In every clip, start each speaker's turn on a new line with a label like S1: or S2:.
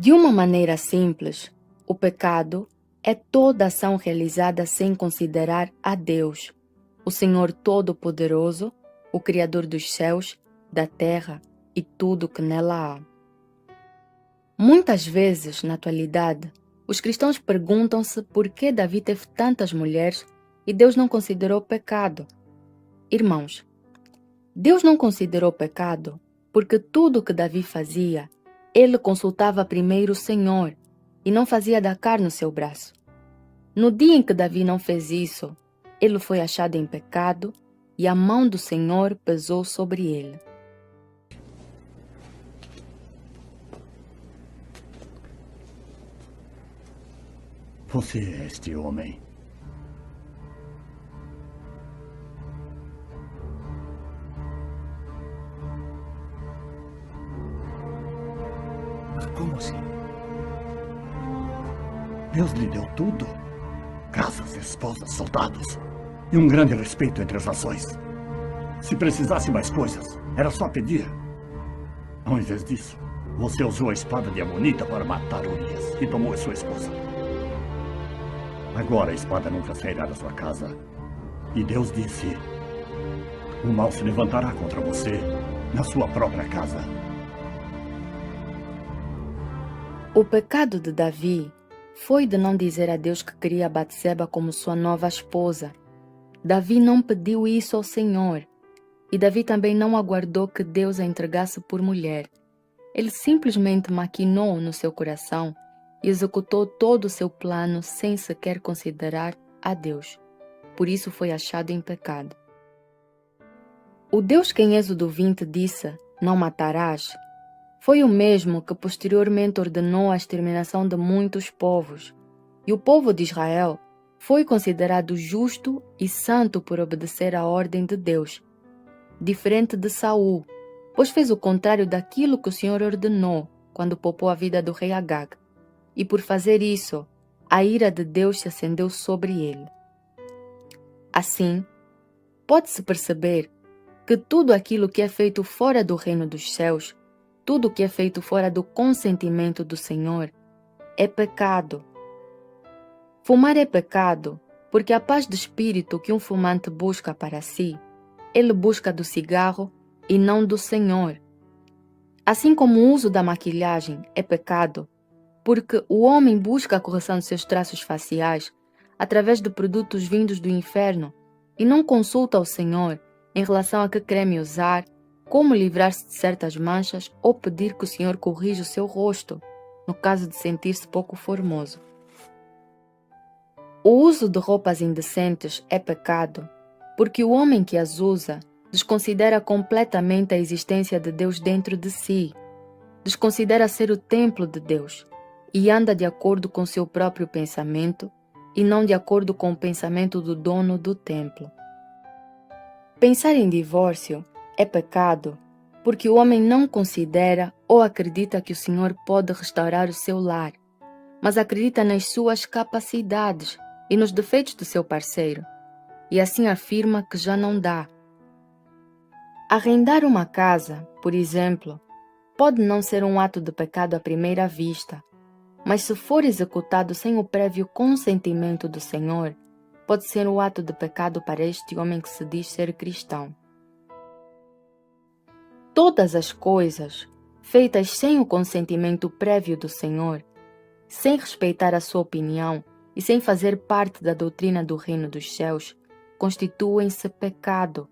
S1: De uma maneira simples, o pecado é toda ação realizada sem considerar a Deus, o Senhor Todo-Poderoso, o Criador dos céus, da terra e tudo que nela há. Muitas vezes, na atualidade, os cristãos perguntam-se por que Davi teve tantas mulheres e Deus não considerou pecado. Irmãos, Deus não considerou pecado porque tudo o que Davi fazia, ele consultava primeiro o Senhor e não fazia da carne o seu braço. No dia em que Davi não fez isso, ele foi achado em pecado e a mão do Senhor pesou sobre ele.
S2: Você é este homem. Como assim? Deus lhe deu tudo? Casas, esposas, soldados e um grande respeito entre as nações. Se precisasse mais coisas, era só pedir. Ao invés disso, você usou a espada de Amonita para matar Urias e tomou a sua esposa. Agora a espada nunca sairá da sua casa. E Deus disse: o mal se levantará contra você na sua própria casa.
S1: O pecado de Davi foi de não dizer a Deus que queria Batseba como sua nova esposa. Davi não pediu isso ao Senhor. E Davi também não aguardou que Deus a entregasse por mulher. Ele simplesmente maquinou no seu coração e executou todo o seu plano sem sequer considerar a Deus. Por isso foi achado em pecado. O Deus que em Êxodo 20 disse: não matarás, foi o mesmo que posteriormente ordenou a exterminação de muitos povos. E o povo de Israel foi considerado justo e santo por obedecer à ordem de Deus, diferente de Saul, pois fez o contrário daquilo que o Senhor ordenou quando poupou a vida do rei Agag. E por fazer isso, a ira de Deus se acendeu sobre ele. Assim, pode-se perceber que tudo aquilo que é feito fora do reino dos céus, tudo que é feito fora do consentimento do Senhor, é pecado. Fumar é pecado porque a paz de espírito que um fumante busca para si, ele busca do cigarro e não do Senhor. Assim como o uso da maquilhagem é pecado, porque o homem busca a correção de seus traços faciais através de produtos vindos do inferno e não consulta ao Senhor em relação a que creme usar, como livrar-se de certas manchas ou pedir que o Senhor corrija o seu rosto, no caso de sentir-se pouco formoso. O uso de roupas indecentes é pecado, porque o homem que as usa desconsidera completamente a existência de Deus dentro de si, desconsidera ser o templo de Deus e anda de acordo com seu próprio pensamento e não de acordo com o pensamento do dono do templo. Pensar em divórcio é pecado porque o homem não considera ou acredita que o Senhor pode restaurar o seu lar, mas acredita nas suas capacidades e nos defeitos do seu parceiro, e assim afirma que já não dá. Arrendar uma casa, por exemplo, pode não ser um ato de pecado à primeira vista, mas se for executado sem o prévio consentimento do Senhor, pode ser um ato de pecado para este homem que se diz ser cristão. Todas as coisas feitas sem o consentimento prévio do Senhor, sem respeitar a sua opinião e sem fazer parte da doutrina do reino dos céus, constituem-se pecado.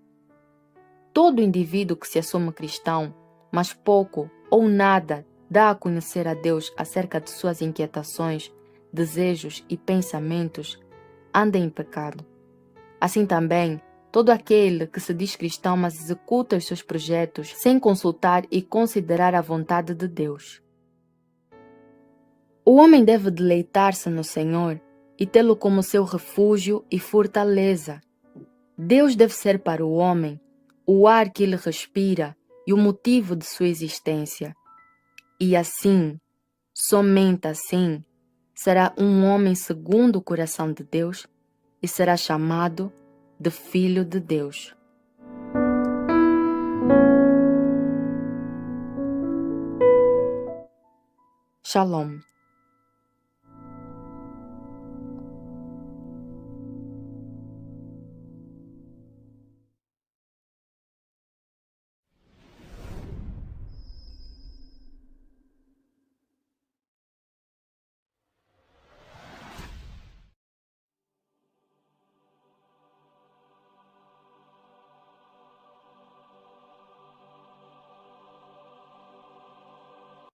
S1: Todo indivíduo que se assume cristão, mas pouco ou nada dá a conhecer a Deus acerca de suas inquietações, desejos e pensamentos, anda em pecado. Assim também, todo aquele que se diz cristão, mas executa os seus projetos sem consultar e considerar a vontade de Deus. O homem deve deleitar-se no Senhor e tê-lo como seu refúgio e fortaleza. Deus deve ser para o homem o ar que ele respira e o motivo de sua existência. E assim, somente assim, será um homem segundo o coração de Deus e será chamado de Filho de Deus. Shalom.